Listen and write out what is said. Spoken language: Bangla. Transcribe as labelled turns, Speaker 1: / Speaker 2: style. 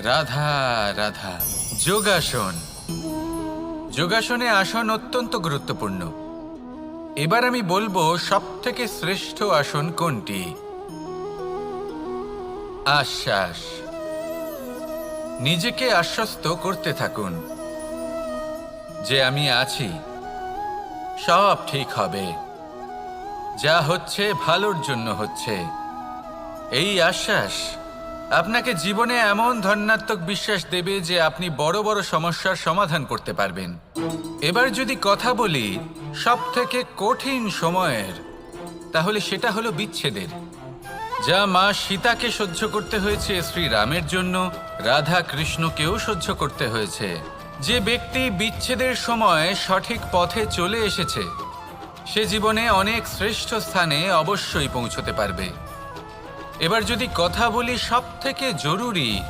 Speaker 1: রাধা রাধা। যোগাসন। যোগাসনে আসন অত্যন্ত গুরুত্বপূর্ণ। এবার আমি বলবো সবথেকে শ্রেষ্ঠ আসন কোনটি। আশ্বাস। নিজেকে আশ্বস্ত করতে থাকুন যে আমি আছি, সব ঠিক হবে, যা হচ্ছে ভালোর জন্য হচ্ছে। এই আশ্বাস আপনাকে জীবনে এমন ধনাত্মক বিশ্বাস দেবে যে আপনি বড় বড় সমস্যার সমাধান করতে পারবেন। এবার যদি কথা বলি সবথেকে কঠিন সময়ের, তাহলে সেটা হলো বিচ্ছেদের। যা মা সীতাকে সহ্য করতে হয়েছে শ্রীরামের জন্য, রাধা কৃষ্ণকেও সহ্য করতে হয়েছে। যে ব্যক্তি বিচ্ছেদের সময় সঠিক পথে চলে এসেছে, সে জীবনে অনেক শ্রেষ্ঠ স্থানে অবশ্যই পৌঁছতে পারবে। এবার যদি কথা বলি সবথেকে জরুরি